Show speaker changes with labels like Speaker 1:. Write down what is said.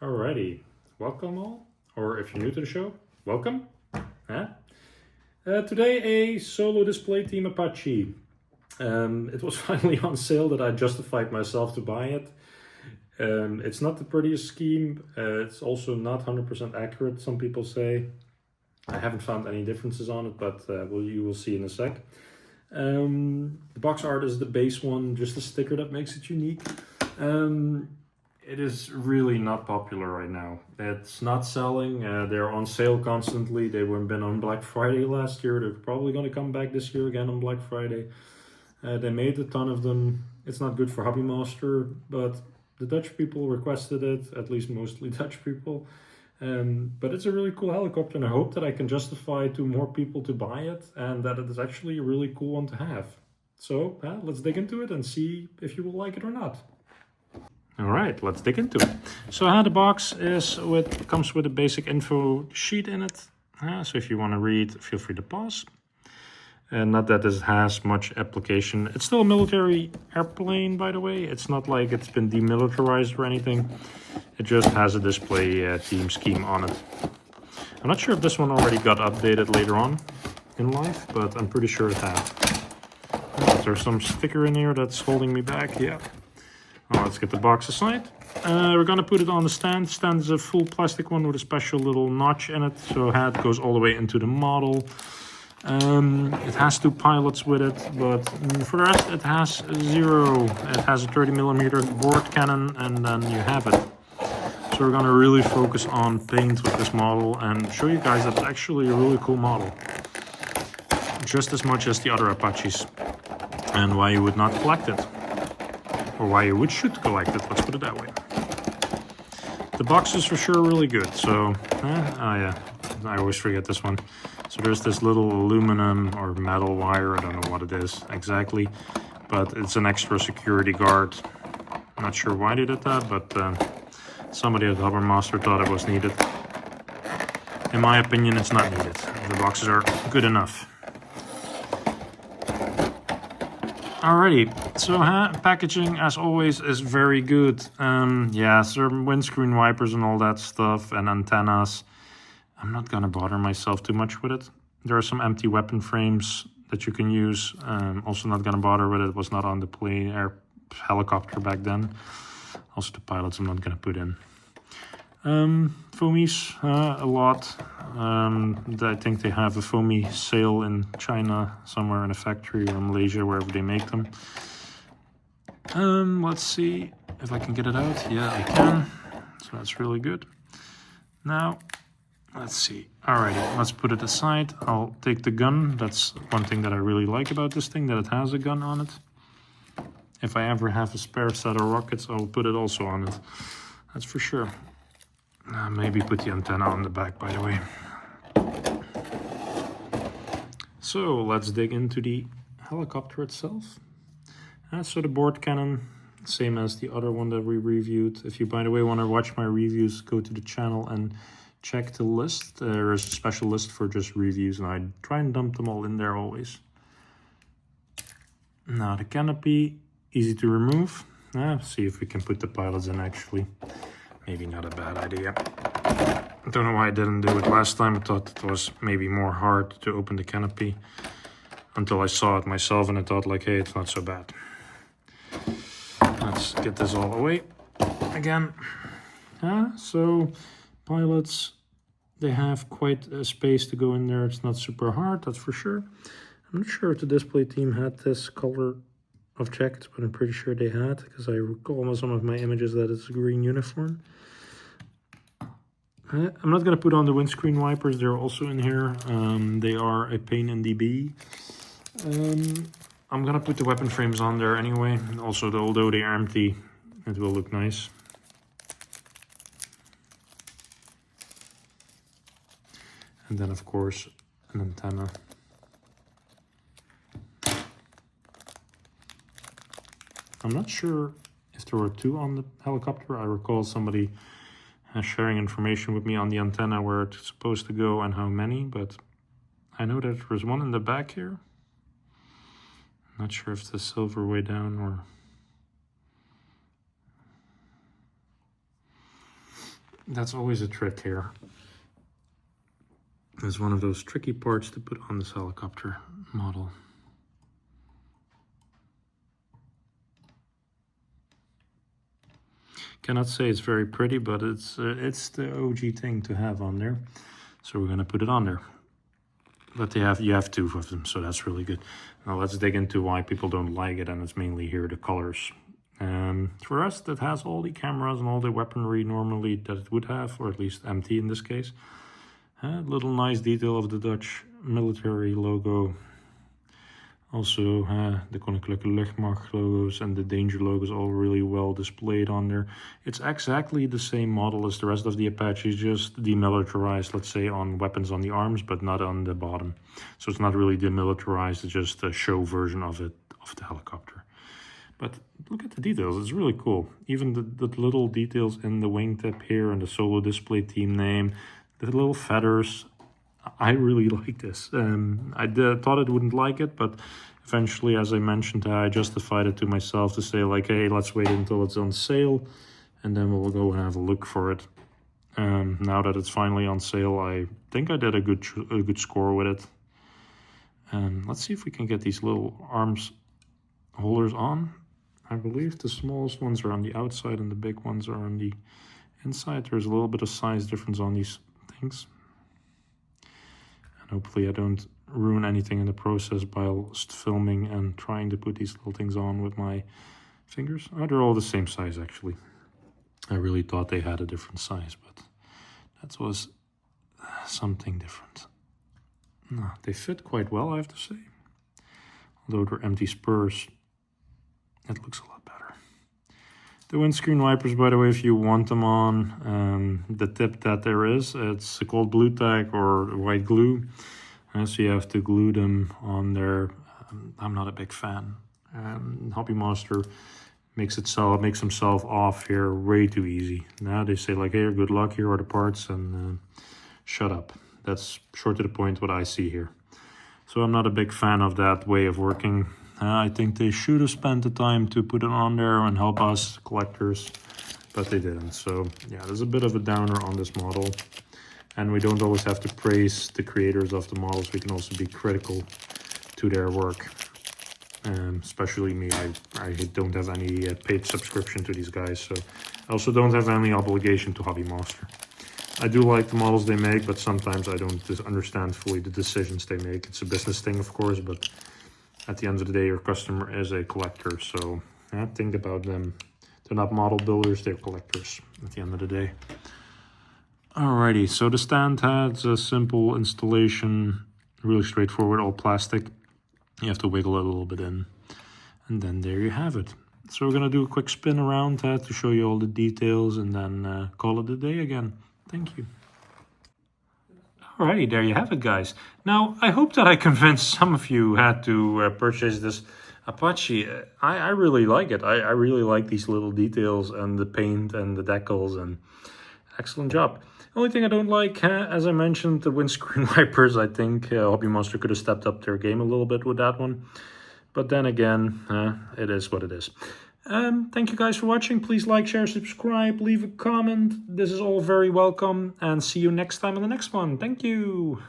Speaker 1: Alrighty, welcome all, or if you're new to the show, welcome. Today a solo display team Apache. It was finally on sale that I justified myself to buy it. It's not the prettiest scheme, it's also not 100% accurate, some people say. I haven't found any differences on it, but you will see in a sec. The box art is the base one, just a sticker that makes it unique. It is really not popular right now. It's not selling. They're on sale constantly. They've been on Black Friday last year. They're probably going to come back this year again on Black Friday. They made a ton of them. It's not good for Hobby Master, but the Dutch people requested it, at least mostly Dutch people. But it's a really cool helicopter, and I hope that I can justify to more people to buy it, and that it is actually a really cool one to have. So let's dig into it and see if you will like it or not. All right, let's dig into it. So the box comes with a basic info sheet in it. So if you want to read, feel free to pause. Not that this has much application. It's still a military airplane, by the way. It's not like it's been demilitarized or anything. It just has a display team scheme on it. I'm not sure if this one already got updated later on in life, but I'm pretty sure it has. There's some sticker in here that's holding me back, yeah. Let's get the box aside. We're gonna put it on the stand. The stand is a full plastic one with a special little notch in it, so it goes all the way into the model. It has two pilots with it, but for the rest it has zero. It has a 30mm board cannon, and then you have it. So we're gonna really focus on paint with this model and show you guys that it's actually a really cool model. Just as much as the other Apaches, and why you would not collect it. Or why you should collect it, let's put it that way. The box is for sure really good, so, yeah, I always forget this one. So there's this little aluminum or metal wire, I don't know what it is exactly, but it's an extra security guard. I'm not sure why they did that, but somebody at Hobby Master thought it was needed. In my opinion, it's not needed. The boxes are good enough. Alrighty, so packaging as always is very good. Yeah, some windscreen wipers and all that stuff and antennas. I'm not gonna bother myself too much with it. There are some empty weapon frames that you can use. Also not gonna bother with it. It was not on the helicopter back then. Also the pilots I'm not gonna put in. Foamies, a lot. I think they have a foamy sale in China, somewhere in a factory, or Malaysia, wherever they make them. Let's see if I can get it out. Yeah, I can. So that's really good. Now, let's see. Alrighty, let's put it aside. I'll take the gun. That's one thing that I really like about this thing, that it has a gun on it. If I ever have a spare set of rockets, I'll put it also on it. That's for sure. Maybe put the antenna on the back, by the way. So let's dig into the helicopter itself. So the board cannon, same as the other one that we reviewed. If you, by the way, want to watch my reviews, go to the channel and check the list. There is a special list for just reviews, and I try and dump them all in there always. Now the canopy, easy to remove. See if we can put the pilots in actually. Maybe not a bad idea. I don't know why I didn't do it last time. I thought it was maybe more hard to open the canopy until I saw it myself, and I thought like, hey, it's not so bad. Let's get this all away again. So pilots, they have quite a space to go in there. It's not super hard, that's for sure. I'm not sure if the display team had this color of jackets, but I'm pretty sure they had, because I recall on some of my images that it's a green uniform. I'm not going to put on the windscreen wipers, they're also in here. They are a pain in the bee. I'm going to put the weapon frames on there anyway. Also, although they are empty, it will look nice. And then, of course, an antenna. I'm not sure if there were two on the helicopter. I recall somebody sharing information with me on the antenna where it's supposed to go and how many, but I know that there was one in the back here. Not sure if it's the silver way down or... That's always a trick here. It's one of those tricky parts to put on this helicopter model. Cannot say it's very pretty, but it's the OG thing to have on there. So we're gonna put it on there. But you have two of them, so that's really good. Now let's dig into why people don't like it, and it's mainly here the colors. For us, that has all the cameras and all the weaponry normally that it would have, or at least empty in this case. Little nice detail of the Dutch military logo. Also, the Koninklijke Luchtmacht logos and the Danger logos all really well displayed on there. It's exactly the same model as the rest of the Apache, just demilitarized, let's say, on weapons on the arms, but not on the bottom. So it's not really demilitarized, it's just a show version of it, of the helicopter. But look at the details, it's really cool. Even the little details in the wingtip here and the solo display team name, the little feathers. I really like this. I thought I wouldn't like it, but eventually, as I mentioned, I justified it to myself to say like, hey, let's wait until it's on sale and then we'll go and have a look for it. Now that it's finally on sale, I think I did a good score with it. Let's see if we can get these little arms holders on. I believe the smallest ones are on the outside and the big ones are on the inside. There's a little bit of size difference on these things. Hopefully I don't ruin anything in the process whilst filming and trying to put these little things on with my fingers. Oh, they're all the same size actually. I really thought they had a different size, but that was something different. No, they fit quite well, I have to say. Although they're empty spurs, it looks a lot better. The windscreen wipers, by the way, if you want them on, the tip that there is, it's called blue tack or white glue. So you have to glue them on there. I'm not a big fan. Hobby Master makes himself off here way too easy. Now they say like, hey, good luck, here are the parts, and shut up. That's short to the point what I see here. So I'm not a big fan of that way of working. I think they should have spent the time to put it on there and help us collectors, but they didn't. So yeah, there's a bit of a downer on this model. And we don't always have to praise the creators of the models. We can also be critical to their work. Especially me, I don't have any paid subscription to these guys. So I also don't have any obligation to Hobby Master. I do like the models they make, but sometimes I don't understand fully the decisions they make. It's a business thing, of course, but at the end of the day, your customer is a collector, so think about them. They're not model builders, they're collectors at the end of the day. Alrighty, so the stand has a simple installation, really straightforward, all plastic. You have to wiggle it a little bit in, and then there you have it. So we're gonna do a quick spin around to show you all the details and then call it a day again. Thank you. Alrighty, there you have it, guys. Now, I hope that I convinced some of you had to purchase this Apache. I really like it. I really like these little details and the paint and the decals, and excellent job. Only thing I don't like, as I mentioned, the windscreen wipers. I think Hobby Monster could have stepped up their game a little bit with that one. But then again, it is what it is. Thank you guys for watching. Please like, share, subscribe, leave a comment. This is all very welcome, and see you next time on the next one. Thank you.